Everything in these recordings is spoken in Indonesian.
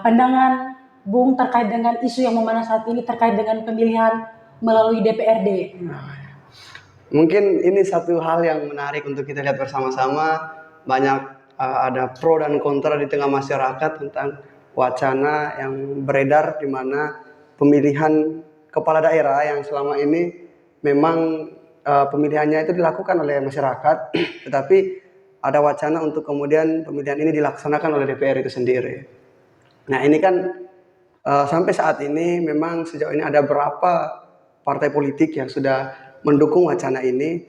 Pandangan Bung terkait dengan isu yang memanas saat ini terkait dengan pemilihan melalui DPRD. Mungkin ini satu hal yang menarik untuk kita lihat bersama-sama. Banyak ada pro dan kontra di tengah masyarakat tentang wacana yang beredar di mana pemilihan kepala daerah yang selama ini memang pemilihannya itu dilakukan oleh masyarakat, tetapi ada wacana untuk kemudian pemilihan ini dilaksanakan oleh DPR itu sendiri. Nah ini kan sampai saat ini memang sejauh ini ada beberapa partai politik yang sudah mendukung wacana ini,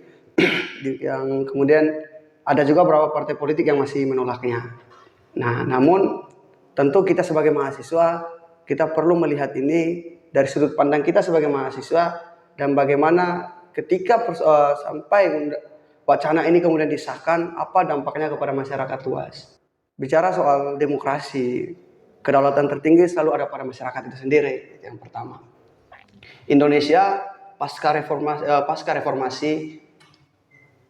yang kemudian ada juga beberapa partai politik yang masih menolaknya. Nah, namun tentu kita sebagai mahasiswa, kita perlu melihat ini dari sudut pandang kita sebagai mahasiswa, dan bagaimana ketika sampai wacana ini kemudian disahkan, apa dampaknya kepada masyarakat luas. Bicara soal demokrasi, kedaulatan tertinggi selalu ada pada masyarakat itu sendiri, yang pertama. Indonesia pasca reformasi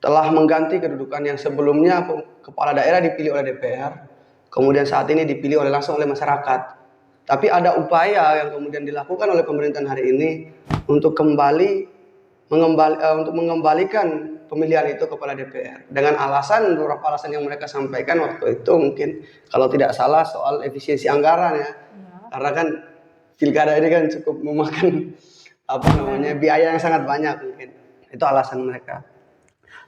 telah mengganti kedudukan yang sebelumnya kepala daerah dipilih oleh DPR, kemudian saat ini dipilih langsung oleh masyarakat. Tapi ada upaya yang kemudian dilakukan oleh pemerintahan hari ini untuk mengembalikan pemilihan itu kepada DPR dengan beberapa alasan yang mereka sampaikan waktu itu, mungkin kalau tidak salah soal efisiensi anggaran ya. Karena kan pilkada ini kan cukup memakan biaya yang sangat banyak, mungkin itu alasan mereka.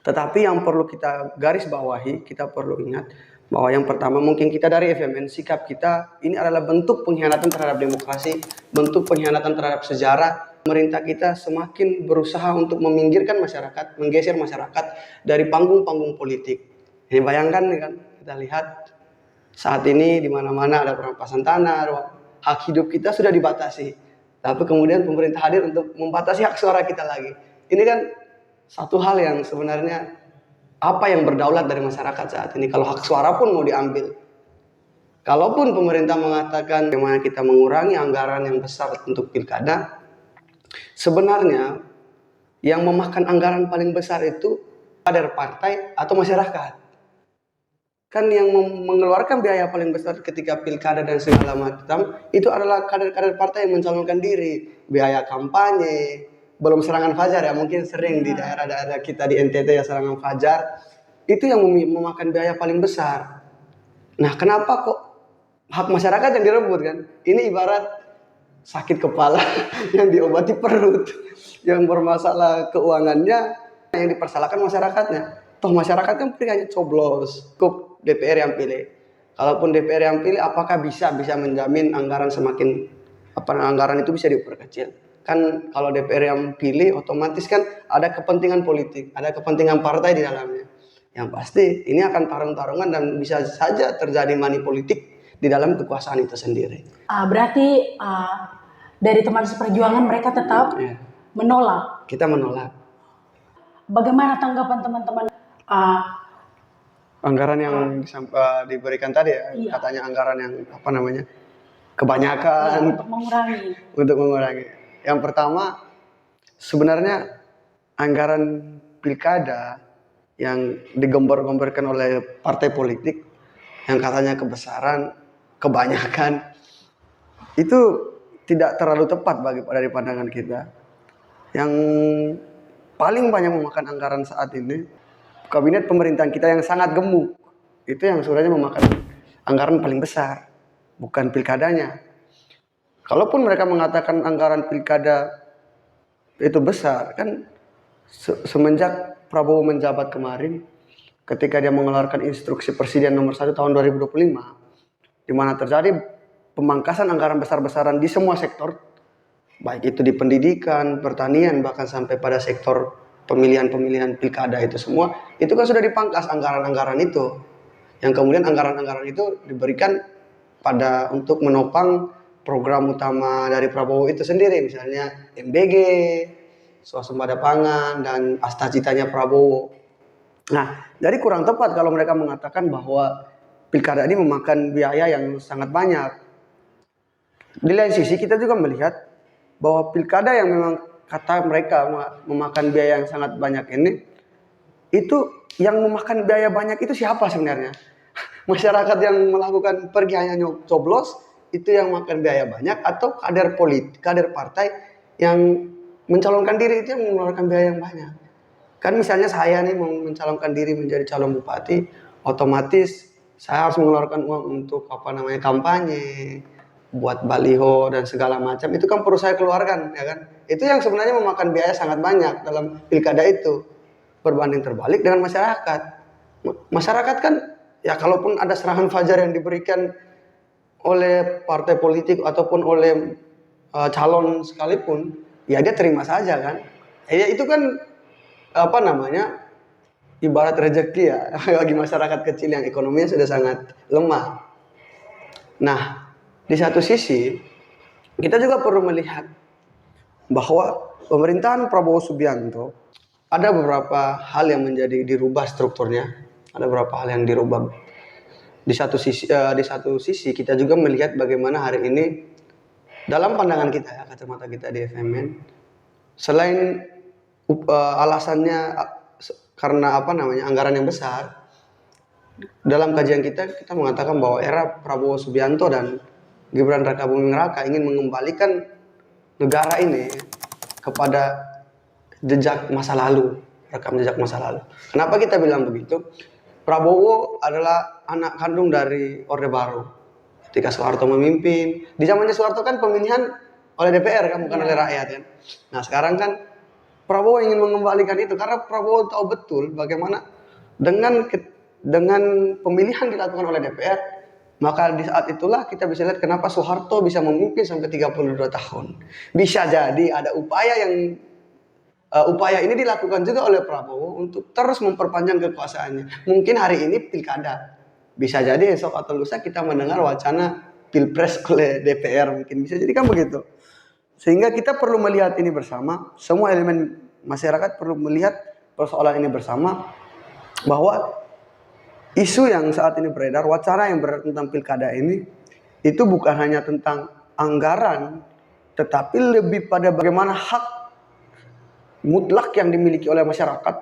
Tetapi yang perlu kita garis bawahi, kita perlu ingat bahwa yang pertama, mungkin kita dari FMN, sikap kita ini adalah bentuk pengkhianatan terhadap demokrasi, bentuk pengkhianatan terhadap sejarah. Pemerintah kita semakin berusaha untuk meminggirkan masyarakat, menggeser masyarakat dari panggung-panggung politik. Ini bayangkan kan, kita lihat saat ini di mana-mana ada perampasan tanah, hak hidup kita sudah dibatasi. Tapi kemudian pemerintah hadir untuk membatasi hak suara kita lagi. Ini kan satu hal yang sebenarnya apa yang berdaulat dari masyarakat saat ini. Kalau hak suara pun mau diambil. Kalaupun pemerintah mengatakan bagaimana kita mengurangi anggaran yang besar untuk pilkada, sebenarnya yang memakan anggaran paling besar itu kader partai atau masyarakat. Kan yang mengeluarkan biaya paling besar ketika pilkada dan segala macam itu adalah kader-kader partai yang mencalonkan diri, biaya kampanye, belum serangan fajar ya, mungkin sering di daerah-daerah kita di NTT ya serangan fajar, itu yang memakan biaya paling besar. Nah, kenapa kok hak masyarakat yang direbut kan? Ini ibarat sakit kepala yang diobati perut, yang bermasalah keuangannya yang dipersalahkan masyarakatnya. Toh masyarakat kan hanya coblos, cukup DPR yang pilih. Kalaupun DPR yang pilih, apakah bisa menjamin anggaran anggaran itu bisa diperkecil? Kan kalau DPR yang pilih, otomatis kan ada kepentingan politik, ada kepentingan partai di dalamnya. Yang pasti ini akan tarung-tarungan dan bisa saja terjadi money politik di dalam kekuasaan itu sendiri. Berarti dari teman seperjuangan mereka tetap menolak. Kita menolak. Bagaimana tanggapan teman-teman? Anggaran yang diberikan tadi ya, katanya anggaran yang kebanyakan untuk mengurangi. Yang pertama, sebenarnya anggaran pilkada yang digembar-gemborkan oleh partai politik yang katanya kebanyakan itu tidak terlalu tepat dari pandangan kita. Yang paling banyak memakan anggaran saat ini kabinet pemerintahan kita yang sangat gemuk, itu yang sebenarnya memakan anggaran paling besar, bukan pilkadanya. Kalaupun mereka mengatakan anggaran pilkada itu besar, kan semenjak Prabowo menjabat kemarin, ketika dia mengeluarkan instruksi Presiden nomor 1 tahun 2025, di mana terjadi pemangkasan anggaran besar-besaran di semua sektor, baik itu di pendidikan, pertanian, bahkan sampai pada sektor pemilihan pilkada itu semua, itu kan sudah dipangkas anggaran-anggaran itu. Yang kemudian anggaran-anggaran itu diberikan untuk menopang program utama dari Prabowo itu sendiri, misalnya MBG, swasembada pangan, dan Astacitanya Prabowo. Nah, jadi kurang tepat kalau mereka mengatakan bahwa pilkada ini memakan biaya yang sangat banyak. Di lain sisi kita juga melihat bahwa pilkada yang memang kata mereka memakan biaya yang sangat banyak ini, itu yang memakan biaya banyak itu siapa sebenarnya? Masyarakat yang melakukan pergi hanya coblos, itu yang makan biaya banyak, atau kader partai yang mencalonkan diri itu yang mengeluarkan biaya yang banyak. Kan misalnya saya nih mau mencalonkan diri menjadi calon bupati, otomatis saya harus mengeluarkan uang untuk kampanye, buat baliho dan segala macam. Itu kan perlu saya keluarkan, ya kan? Itu yang sebenarnya memakan biaya sangat banyak dalam pilkada itu. Berbanding terbalik dengan masyarakat. Masyarakat kan, ya kalaupun ada serangan fajar yang diberikan oleh partai politik ataupun oleh calon sekalipun, ya dia terima saja kan. Ya itu kan ibarat rezeki ya bagi masyarakat kecil yang ekonominya sudah sangat lemah. Nah, di satu sisi kita juga perlu melihat bahwa pemerintahan Prabowo Subianto ada beberapa hal yang menjadi dirubah strukturnya, ada beberapa hal yang dirubah. Di satu sisi kita juga melihat bagaimana hari ini dalam pandangan kita ya, kacamata kita di FMN, selain alasannya karena anggaran yang besar, dalam kajian kita mengatakan bahwa era Prabowo Subianto dan Gibran Raka Buming Raka ingin mengembalikan negara ini kepada jejak masa lalu, rekam jejak masa lalu. Kenapa kita bilang begitu? Prabowo adalah anak kandung dari Orde Baru. Ketika Soeharto memimpin, di zamannya Soeharto kan pemilihan oleh DPR kan, bukan oleh rakyat kan. Nah sekarang kan Prabowo ingin mengembalikan itu karena Prabowo tahu betul bagaimana dengan pemilihan dilakukan oleh DPR, maka di saat itulah kita bisa lihat kenapa Soeharto bisa memimpin sampai 32 tahun. Bisa jadi ada upaya ini dilakukan juga oleh Prabowo untuk terus memperpanjang kekuasaannya. Mungkin hari ini pilkada, bisa jadi esok atau lusa kita mendengar wacana pilpres oleh DPR, mungkin bisa jadi kan begitu. Sehingga kita perlu melihat ini bersama, semua elemen masyarakat perlu melihat persoalan ini bersama, bahwa isu yang saat ini beredar, wacana yang beredar tentang pilkada ini, itu bukan hanya tentang anggaran, tetapi lebih pada bagaimana hak mutlak yang dimiliki oleh masyarakat,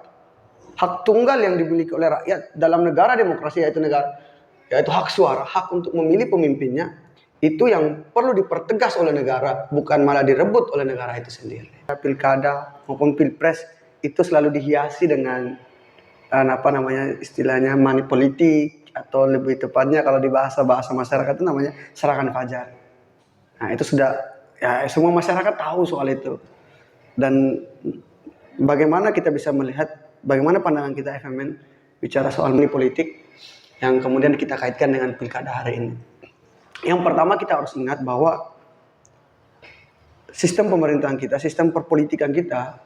hak tunggal yang dimiliki oleh rakyat dalam negara demokrasi, yaitu hak suara, hak untuk memilih pemimpinnya, itu yang perlu dipertegas oleh negara, bukan malah direbut oleh negara itu sendiri. Pilkada maupun pilpres itu selalu dihiasi dengan istilahnya money politik, atau lebih tepatnya kalau di bahasa masyarakat itu namanya serangan fajar. Nah itu sudah, ya semua masyarakat tahu soal itu. Dan bagaimana kita bisa melihat, bagaimana pandangan kita FMN bicara soal money politik yang kemudian kita kaitkan dengan pilkada hari ini. Yang pertama kita harus ingat bahwa sistem pemerintahan kita, sistem perpolitikan kita,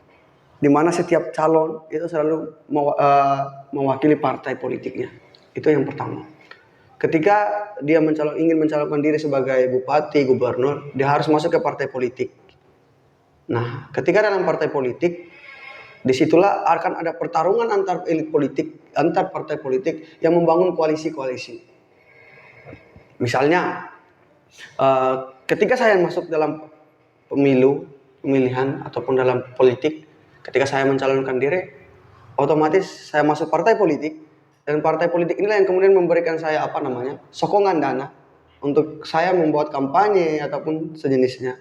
di mana setiap calon itu selalu mewakili partai politiknya. Itu yang pertama. Ketika dia ingin mencalonkan diri sebagai bupati, gubernur, dia harus masuk ke partai politik. Nah, ketika dalam partai politik, disitulah akan ada pertarungan antar elit politik, antar partai politik yang membangun koalisi-koalisi. Misalnya, ketika saya masuk dalam pemilihan ataupun dalam politik, ketika saya mencalonkan diri, otomatis saya masuk partai politik, dan partai politik inilah yang kemudian memberikan saya sokongan dana untuk saya membuat kampanye ataupun sejenisnya.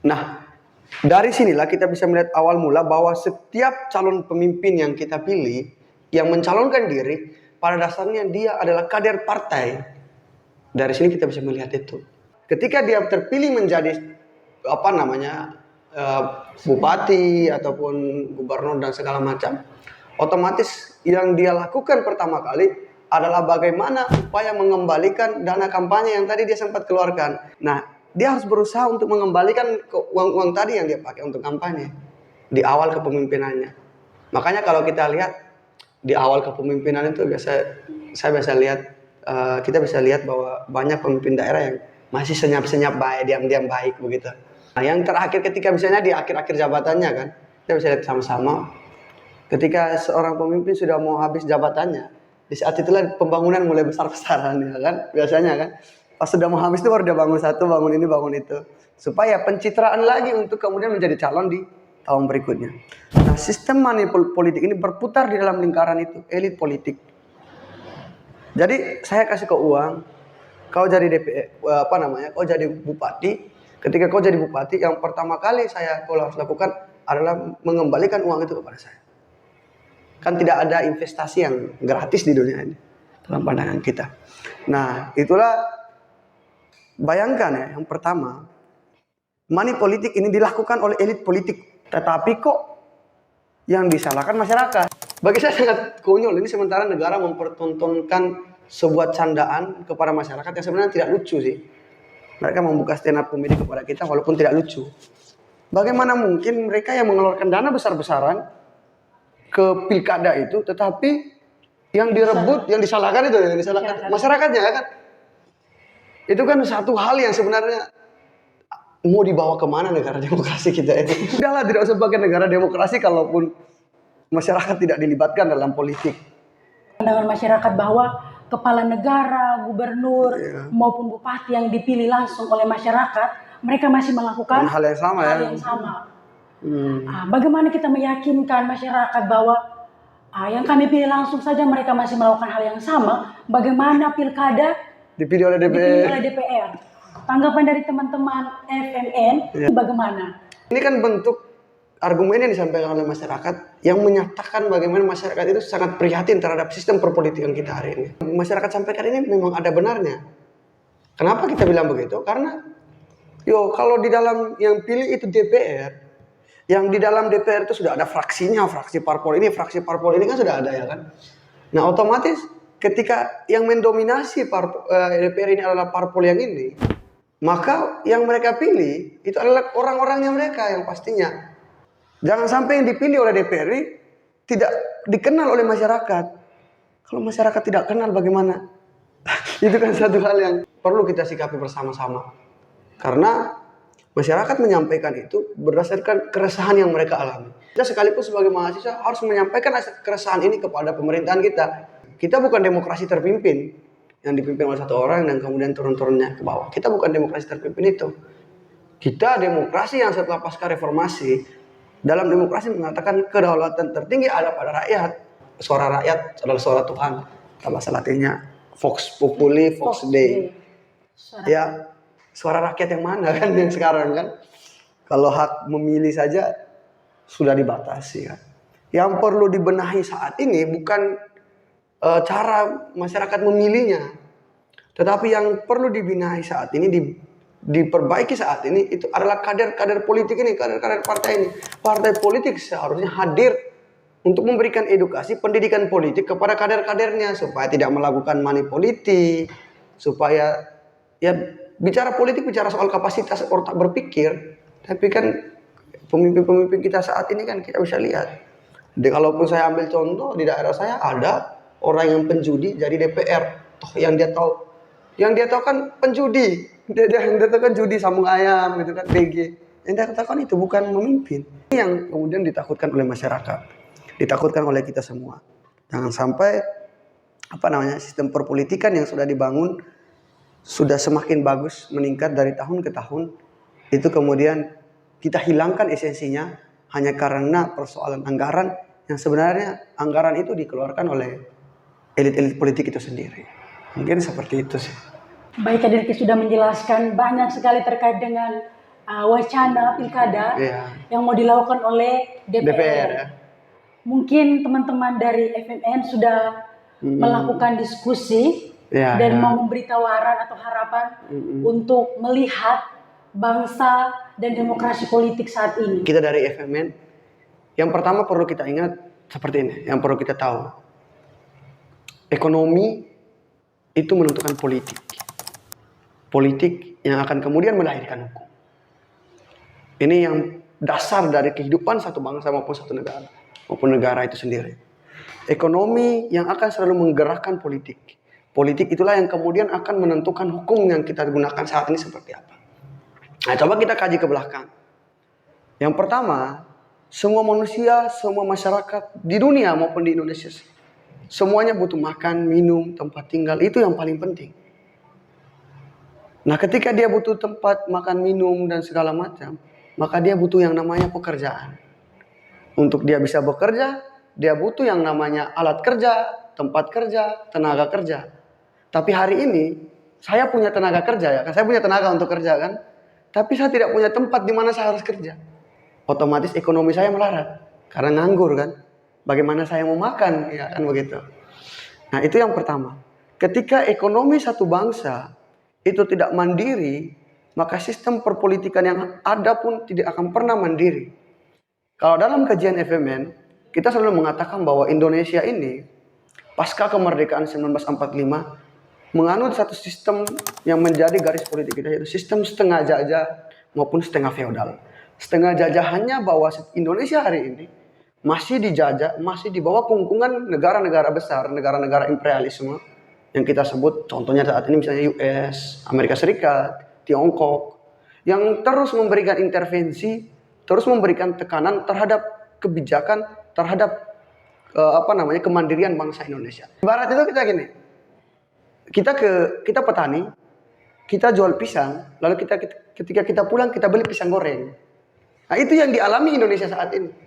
Nah, dari sinilah kita bisa melihat awal mula bahwa setiap calon pemimpin yang kita pilih, yang mencalonkan diri, pada dasarnya dia adalah kader partai. Dari sini kita bisa melihat itu. Ketika dia terpilih menjadi bupati ataupun gubernur dan segala macam, otomatis yang dia lakukan pertama kali adalah bagaimana upaya mengembalikan dana kampanye yang tadi dia sempat keluarkan. Nah, dia harus berusaha untuk mengembalikan uang kita yang dia pakai untuk kampanye di awal kepemimpinannya. Makanya kalau kita lihat di awal kepemimpinan itu kita bisa lihat bahwa banyak pemimpin daerah yang masih senyap-senyap baik, diam-diam baik begitu. Nah, yang terakhir ketika misalnya di akhir-akhir jabatannya kan, kita bisa lihat sama-sama, ketika seorang pemimpin sudah mau habis jabatannya, di saat itulah pembangunan mulai besar-besaran ya kan, biasanya kan. Pas sudah mau habis itu baru dia bangun satu, bangun ini, bangun itu, supaya pencitraan lagi untuk kemudian menjadi calon di tahun berikutnya. Nah, sistem money politik ini berputar di dalam lingkaran itu, elit politik. Jadi saya kasih kau uang, kau jadi kau jadi bupati. Ketika kau jadi bupati, yang pertama kali kau harus lakukan adalah mengembalikan uang itu kepada saya. Kan tidak ada investasi yang gratis di dunia ini dalam pandangan kita. Nah, itulah bayangkan ya, yang pertama, money politik ini dilakukan oleh elit politik, tetapi kok yang disalahkan masyarakat. Bagi saya sangat konyol ini, sementara negara mempertontonkan sebuah candaan kepada masyarakat yang sebenarnya tidak lucu sih. Mereka membuka stand up comedy kepada kita walaupun tidak lucu. Bagaimana mungkin mereka yang mengeluarkan dana besar-besaran ke pilkada itu, tetapi yang direbut, yang disalahkan masyarakatnya kan? Itu kan satu hal yang sebenarnya mau dibawa kemana negara demokrasi kita ini? Udahlah, tidak usah pakai negara demokrasi kalaupun masyarakat tidak dilibatkan dalam politik. Pandangan masyarakat bahwa kepala negara, gubernur maupun bupati yang dipilih langsung oleh masyarakat, mereka masih melakukan hal yang sama. Bagaimana kita meyakinkan masyarakat bahwa yang kami pilih langsung saja mereka masih melakukan hal yang sama? Bagaimana pilkada dipilih oleh DPR? Tanggapan dari teman-teman FMN bagaimana? Ini kan bentuk argumen yang disampaikan oleh masyarakat yang menyatakan bagaimana masyarakat itu sangat prihatin terhadap sistem perpolitikan kita hari ini. Masyarakat sampaikan ini memang ada benarnya. Kenapa kita bilang begitu? Karena kalau di dalam yang pilih itu DPR, yang di dalam DPR itu sudah ada fraksinya, fraksi parpol ini kan sudah ada ya kan. Nah, otomatis ketika yang mendominasi DPR ini adalah parpol yang ini, maka yang mereka pilih itu adalah orang-orangnya mereka yang pastinya. Jangan sampai yang dipilih oleh DPR ini tidak dikenal oleh masyarakat. Kalau masyarakat tidak kenal bagaimana? Itu kan satu hal yang perlu kita sikapi bersama-sama. Karena masyarakat menyampaikan itu berdasarkan keresahan yang mereka alami. Kita sekalipun sebagai mahasiswa harus menyampaikan keresahan ini kepada pemerintahan kita. Kita bukan demokrasi terpimpin yang dipimpin oleh satu orang dan kemudian turun-turunnya ke bawah. Kita bukan demokrasi terpimpin itu. Kita demokrasi yang setelah pasca reformasi, dalam demokrasi mengatakan kedaulatan tertinggi ada pada rakyat. Suara rakyat adalah suara Tuhan. Bahasa Latinnya Vox Populi, Vox Dei. Ya, suara rakyat yang mana kan yang sekarang kan? Kalau hak memilih saja sudah dibatasi kan. Yang perlu dibenahi saat ini bukan cara masyarakat memilihnya, tetapi yang perlu dibenahi saat ini, diperbaiki saat ini itu adalah kader-kader politik ini, kader-kader partai ini. Partai politik seharusnya hadir untuk memberikan edukasi pendidikan politik kepada kader-kadernya supaya tidak melakukan money politik, supaya ya bicara politik bicara soal kapasitas otak berpikir. Tapi kan pemimpin-pemimpin kita saat ini kan kita bisa lihat. Jadi kalaupun saya ambil contoh di daerah saya ada orang yang penjudi jadi DPR, yang dia tahu kan penjudi, dia tahu kan judi sambung ayam gitu kan, BG. Yang dia katakan itu bukan memimpin. Ini yang kemudian ditakutkan oleh masyarakat, ditakutkan oleh kita semua. Jangan sampai sistem perpolitikan yang sudah dibangun sudah semakin bagus meningkat dari tahun ke tahun, itu kemudian kita hilangkan esensinya hanya karena persoalan anggaran yang sebenarnya anggaran itu dikeluarkan oleh elit-elit politik itu sendiri. Mungkin seperti itu sih. Baik, Kadirki sudah menjelaskan banyak sekali terkait dengan wacana pilkada yang mau dilakukan oleh DPR. Ya. Mungkin teman-teman dari FMN sudah melakukan diskusi dan mau memberi tawaran atau harapan untuk melihat bangsa dan demokrasi politik saat ini. Kita dari FMN, yang pertama perlu kita ingat seperti ini, yang perlu kita tahu. Ekonomi itu menentukan politik. Politik yang akan kemudian melahirkan hukum. Ini yang dasar dari kehidupan satu bangsa maupun negara itu sendiri. Ekonomi yang akan selalu menggerakkan politik. Politik itulah yang kemudian akan menentukan hukum yang kita gunakan saat ini seperti apa. Nah, coba kita kaji ke belakang. Yang pertama, semua manusia, semua masyarakat di dunia maupun di Indonesia, semuanya butuh makan, minum, tempat tinggal. Itu yang paling penting. Nah, ketika dia butuh tempat makan, minum, dan segala macam, maka dia butuh yang namanya pekerjaan. Untuk dia bisa bekerja, dia butuh yang namanya alat kerja, tempat kerja, tenaga kerja. Tapi hari ini, saya punya tenaga kerja ya, saya punya tenaga untuk kerja kan, tapi saya tidak punya tempat di mana saya harus kerja. Otomatis ekonomi saya melarat karena nganggur kan. Bagaimana saya mau makan, ya kan begitu. Nah itu yang pertama. Ketika ekonomi satu bangsa itu tidak mandiri, maka sistem perpolitikan yang ada pun tidak akan pernah mandiri. Kalau dalam kajian FMN, kita selalu mengatakan bahwa Indonesia ini pasca kemerdekaan 1945 menganut satu sistem yang menjadi garis politik kita, yaitu sistem setengah jajah maupun setengah feodal. Setengah jajahannya bahwa Indonesia hari ini masih dijajah, masih di bawah kungkungan negara-negara besar, negara-negara imperialisme yang kita sebut, contohnya saat ini misalnya US, Amerika Serikat, Tiongkok, yang terus memberikan intervensi, terus memberikan tekanan terhadap kebijakan, terhadap kemandirian bangsa Indonesia. Ibarat itu kita gini, kita petani, kita jual pisang, lalu ketika kita pulang kita beli pisang goreng. Nah itu yang dialami Indonesia saat ini.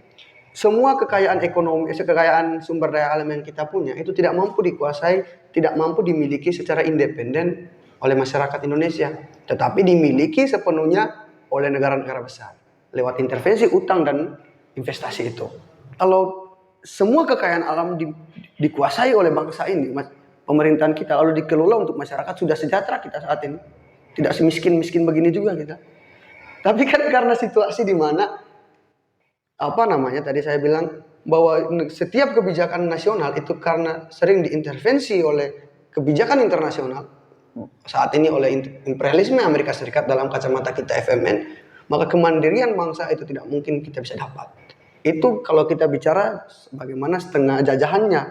Semua kekayaan ekonomi, kekayaan sumber daya alam yang kita punya itu tidak mampu dikuasai, tidak mampu dimiliki secara independen oleh masyarakat Indonesia, tetapi dimiliki sepenuhnya oleh negara-negara besar lewat intervensi utang dan investasi itu. Kalau semua kekayaan alam dikuasai oleh bangsa ini, pemerintahan kita lalu dikelola untuk masyarakat, sudah sejahtera kita saat ini, tidak semiskin-miskin begini juga kita. Tapi kan karena situasi di mana tadi saya bilang bahwa setiap kebijakan nasional itu karena sering diintervensi oleh kebijakan internasional, saat ini oleh imperialisme Amerika Serikat dalam kacamata kita FMN, maka kemandirian bangsa itu tidak mungkin kita bisa dapat. Itu kalau kita bicara bagaimana setengah jajahannya.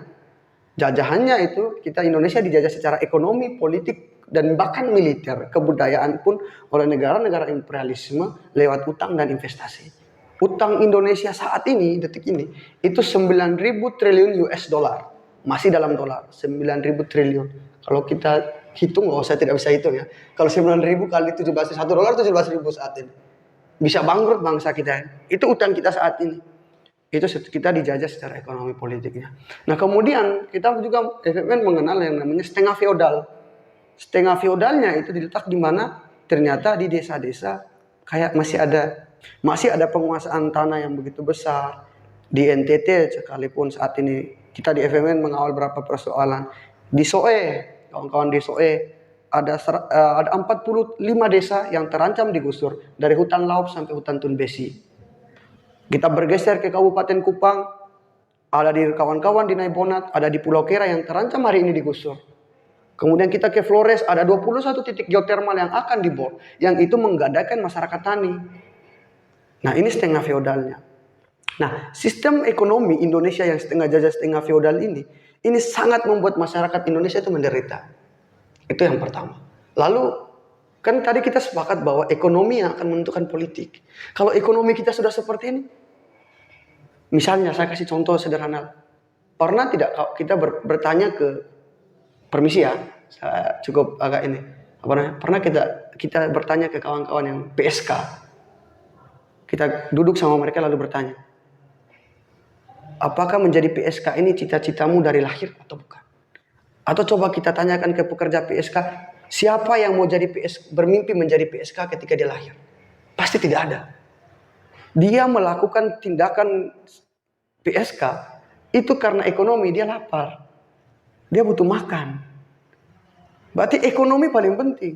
Jajahannya itu kita Indonesia dijajah secara ekonomi, politik, dan bahkan militer, kebudayaan pun oleh negara-negara imperialisme lewat utang dan investasi. Utang Indonesia saat ini, detik ini, itu 9.000 triliun US dollar. Masih dalam dolar, 9.000 triliun. Kalau kita hitung, saya tidak bisa hitung ya. Kalau 9.000 kali 17, 1 dolar 17.000 saat ini. Bisa bangkrut bangsa kita. Itu utang kita saat ini. Itu kita dijajah secara ekonomi politiknya. Nah kemudian kita juga FMN mengenal yang namanya setengah feodal. Setengah feodalnya itu diletak di mana ternyata di desa-desa kayak masih ada penguasaan tanah yang begitu besar. Di NTT sekalipun saat ini kita di FMN mengawal beberapa persoalan. Di Soe, kawan-kawan di Soe, ada 45 desa yang terancam digusur dari hutan Laub sampai hutan Tunbesi. Kita bergeser ke Kabupaten Kupang, ada di kawan-kawan di Naibonat, ada di Pulau Kera yang terancam hari ini digusur. Kemudian kita ke Flores, ada 21 titik geotermal yang akan dibor, yang itu menggadaikan masyarakat tani. Nah ini setengah feodalnya. Nah sistem ekonomi Indonesia yang setengah jajah setengah feodal ini sangat membuat masyarakat Indonesia itu menderita. Itu yang pertama. Lalu kan tadi kita sepakat bahwa ekonomi yang akan menentukan politik. Kalau ekonomi kita sudah seperti ini, misalnya saya kasih contoh sederhana. Pernah tidak kita bertanya ke, permisi ya, saya cukup agak ini. Pernah kita bertanya ke kawan-kawan yang PSK. Kita duduk sama mereka lalu bertanya, apakah menjadi PSK ini cita-citamu dari lahir atau bukan? Atau coba kita tanyakan ke pekerja PSK, siapa yang mau bermimpi menjadi PSK ketika dia lahir? Pasti tidak ada. Dia melakukan tindakan PSK itu karena ekonomi, dia lapar. Dia butuh makan. Berarti ekonomi paling penting.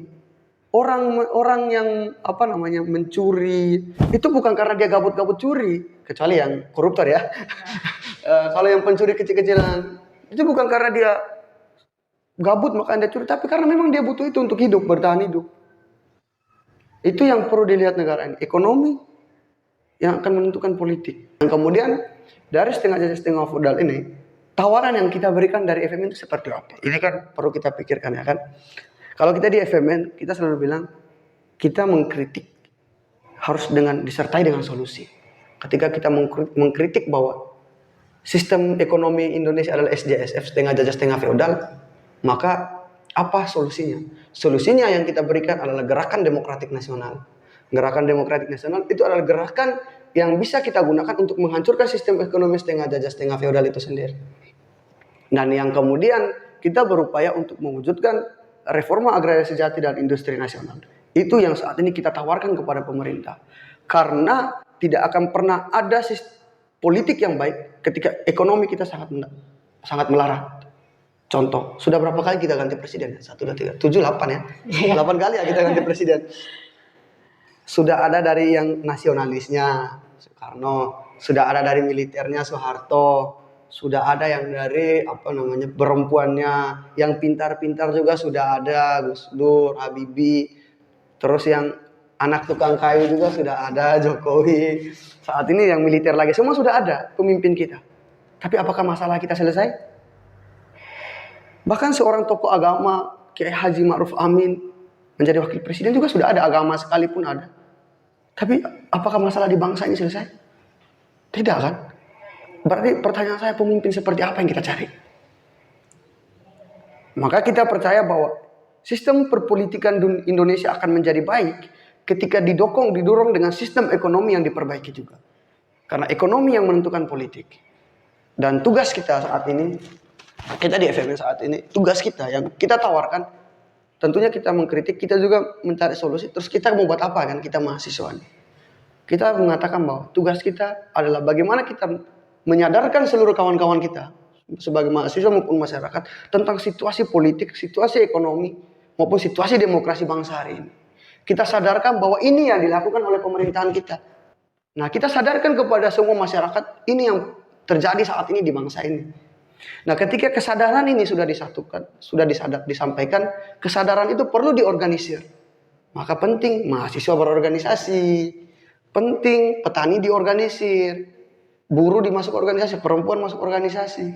Orang yang mencuri itu bukan karena dia gabut-gabut curi, kecuali yang koruptor ya. Kalau yang pencuri kecil-kecilan itu bukan karena dia gabut maka dia curi, tapi karena memang dia butuh itu untuk hidup, bertahan hidup. Itu yang perlu dilihat negara ini, ekonomi yang akan menentukan politik. Dan kemudian dari setengah feodal ini, tawaran yang kita berikan dari FMN itu seperti apa? Ini kan perlu kita pikirkan ya kan. Kalau kita di FMN, kita selalu bilang, kita mengkritik harus disertai dengan solusi. Ketika kita mengkritik bahwa sistem ekonomi Indonesia adalah SJSF, setengah jajah setengah feodal, maka apa solusinya? Solusinya yang kita berikan adalah gerakan demokratik nasional. Gerakan demokratik nasional itu adalah gerakan yang bisa kita gunakan untuk menghancurkan sistem ekonomi setengah jajah setengah feodal itu sendiri. Dan yang kemudian kita berupaya untuk mewujudkan reforma agraria sejati dan industri nasional. Itu yang saat ini kita tawarkan kepada pemerintah. Karena tidak akan pernah ada politik yang baik ketika ekonomi kita sangat melarat. Contoh, sudah berapa kali kita ganti presiden? 1, 2, 3, 7, 8 ya. 8 kali ya kita ganti presiden. Sudah ada dari yang nasionalisnya, Soekarno. Sudah ada dari militernya, Soeharto. Sudah ada yang dari perempuannya, yang pintar-pintar juga sudah ada, Gus Dur, Habibie. Terus yang anak tukang kayu juga sudah ada, Jokowi. Saat ini yang militer lagi, semua sudah ada pemimpin kita. Tapi apakah masalah kita selesai? Bahkan seorang tokoh agama, Kiai Haji Ma'ruf Amin, menjadi wakil presiden juga sudah ada, agama sekalipun ada. Tapi apakah masalah di bangsa ini selesai? Tidak kan? Berarti pertanyaan saya, pemimpin seperti apa yang kita cari? Maka kita percaya bahwa sistem perpolitikan Indonesia akan menjadi baik ketika didorong dengan sistem ekonomi yang diperbaiki juga. Karena ekonomi yang menentukan politik. Dan tugas kita saat ini, kita di FMN saat ini, tugas kita yang kita tawarkan, tentunya kita mengkritik, kita juga mencari solusi. Terus kita mau buat apa kan, kita mahasiswa nih. Kita mengatakan bahwa tugas kita adalah bagaimana kita menyadarkan seluruh kawan-kawan kita sebagai mahasiswa maupun masyarakat tentang situasi politik, situasi ekonomi maupun situasi demokrasi bangsa hari ini. Kita sadarkan bahwa ini yang dilakukan oleh pemerintahan kita. Nah, kita sadarkan kepada semua masyarakat ini yang terjadi saat ini di bangsa ini. Nah, ketika kesadaran ini sudah disatukan, sudah disampaikan, kesadaran itu perlu diorganisir. Maka penting mahasiswa berorganisasi, penting petani diorganisir, buruh dimasuk organisasi, perempuan masuk organisasi.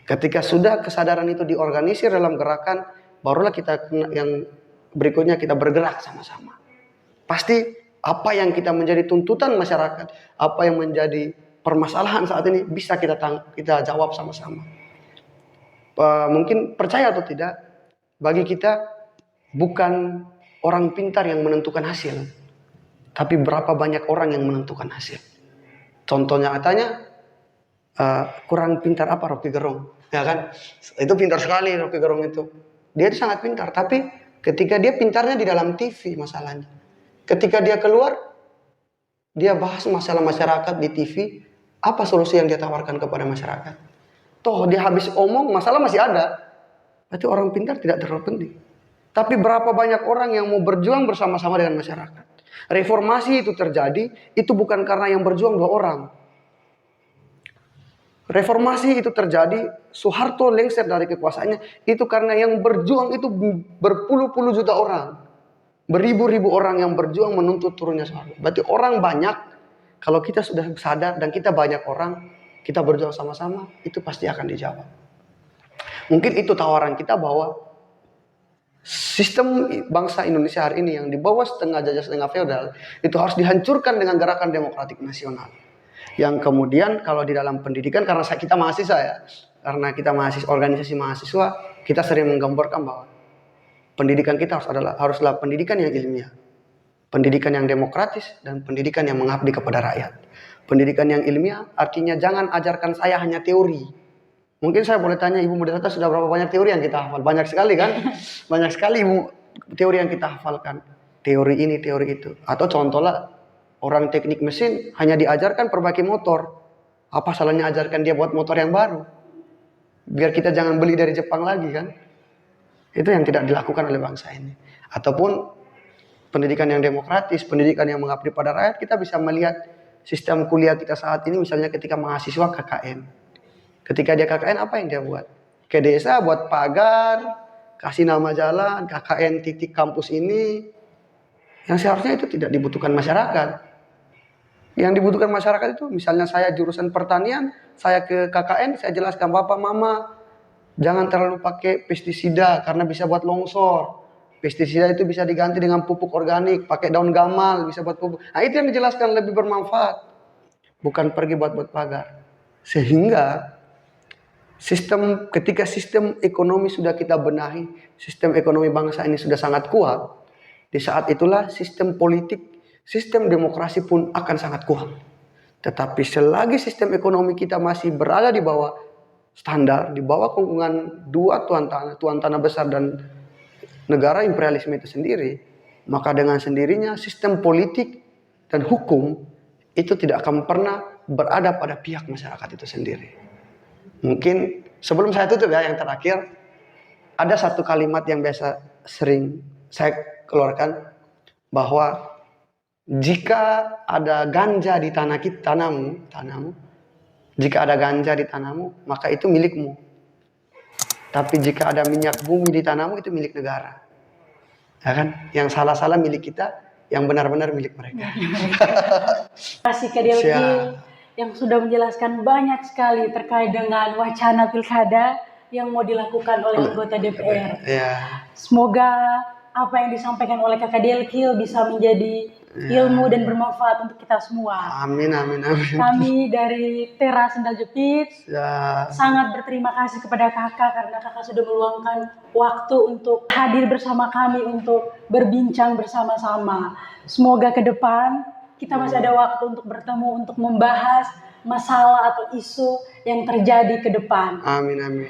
Ketika sudah kesadaran itu diorganisir dalam gerakan, barulah kita yang berikutnya kita bergerak sama-sama. Pasti apa yang kita menjadi tuntutan masyarakat, apa yang menjadi permasalahan saat ini bisa kita jawab sama-sama. Mungkin percaya atau tidak, bagi kita bukan orang pintar yang menentukan hasil, tapi berapa banyak orang yang menentukan hasil. Contohnya katanya kurang pintar apa Rocky Gerung, ya kan? Itu pintar sekali Rocky Gerung itu. Dia itu sangat pintar, tapi ketika dia pintarnya di dalam TV masalahnya. Ketika dia keluar, dia bahas masalah masyarakat di TV, apa solusi yang dia tawarkan kepada masyarakat? Toh dia habis omong, masalah masih ada. Berarti orang pintar tidak terlalu penting. Tapi berapa banyak orang yang mau berjuang bersama-sama dengan masyarakat? Reformasi itu terjadi, itu bukan karena yang berjuang 2 orang. Reformasi itu terjadi, Soeharto lengser dari kekuasaannya, itu karena yang berjuang itu berpuluh-puluh juta orang. Beribu-ribu orang yang berjuang menuntut turunnya Soeharto. Berarti orang banyak, kalau kita sudah sadar dan kita banyak orang, kita berjuang sama-sama, itu pasti akan dijawab. Mungkin itu tawaran kita bahwa sistem bangsa Indonesia hari ini yang di bawah setengah jajah setengah feodal itu harus dihancurkan dengan gerakan demokratik nasional. Yang kemudian kalau di dalam pendidikan, karena kita mahasiswa ya, karena kita organisasi mahasiswa, kita sering menggambarkan bahwa pendidikan kita haruslah pendidikan yang ilmiah, pendidikan yang demokratis, dan pendidikan yang mengabdi kepada rakyat. Pendidikan yang ilmiah artinya jangan ajarkan saya hanya teori. Mungkin saya boleh tanya Ibu Moderator, sudah berapa banyak teori yang kita hafal? Banyak sekali kan? Banyak sekali teori yang kita hafalkan. Teori ini, teori itu. Atau contohlah, orang teknik mesin hanya diajarkan perbaiki motor. Apa salahnya ajarkan dia buat motor yang baru? Biar kita jangan beli dari Jepang lagi kan? Itu yang tidak dilakukan oleh bangsa ini. Ataupun pendidikan yang demokratis, pendidikan yang mengabdi pada rakyat, kita bisa melihat sistem kuliah kita saat ini, misalnya ketika mahasiswa KKN. Ketika dia KKN, apa yang dia buat? Ke desa buat pagar, kasih nama jalan, KKN titik kampus ini. Yang seharusnya itu tidak dibutuhkan masyarakat. Yang dibutuhkan masyarakat itu, misalnya saya jurusan pertanian, saya ke KKN, saya jelaskan, Bapak, Mama, jangan terlalu pakai pestisida karena bisa buat longsor. Pestisida itu bisa diganti dengan pupuk organik, pakai daun gamal, bisa buat pupuk. Nah, itu yang dijelaskan lebih bermanfaat. Bukan pergi buat pagar. Sehingga ketika sistem ekonomi sudah kita benahi, sistem ekonomi bangsa ini sudah sangat kuat, di saat itulah sistem politik, sistem demokrasi pun akan sangat kuat. Tetapi selagi sistem ekonomi kita masih berada di bawah standar, di bawah kungkungan 2 tuan tanah besar dan negara imperialisme itu sendiri, maka dengan sendirinya sistem politik dan hukum itu tidak akan pernah berada pada pihak masyarakat itu sendiri. Mungkin sebelum saya tutup ya, yang terakhir, ada satu kalimat yang biasa sering saya keluarkan, bahwa jika ada ganja di tanahmu, jika ada ganja di tanahmu, maka itu milikmu. Tapi jika ada minyak bumi di tanahmu, itu milik negara. Ya kan? Yang salah-salah milik kita, yang benar-benar milik mereka. Terima kasih Kak Delki yang sudah menjelaskan banyak sekali terkait dengan wacana pilkada yang mau dilakukan oleh anggota DPR. Semoga apa yang disampaikan oleh Kakak Delki bisa menjadi ilmu dan bermanfaat untuk kita semua. Amin, amin, amin. Kami dari Tera Sendal Jepit sangat berterima kasih kepada kakak karena kakak sudah meluangkan waktu untuk hadir bersama kami untuk berbincang bersama-sama. Semoga ke depan kita masih ada waktu untuk bertemu, untuk membahas masalah atau isu yang terjadi ke depan. Amin, amin.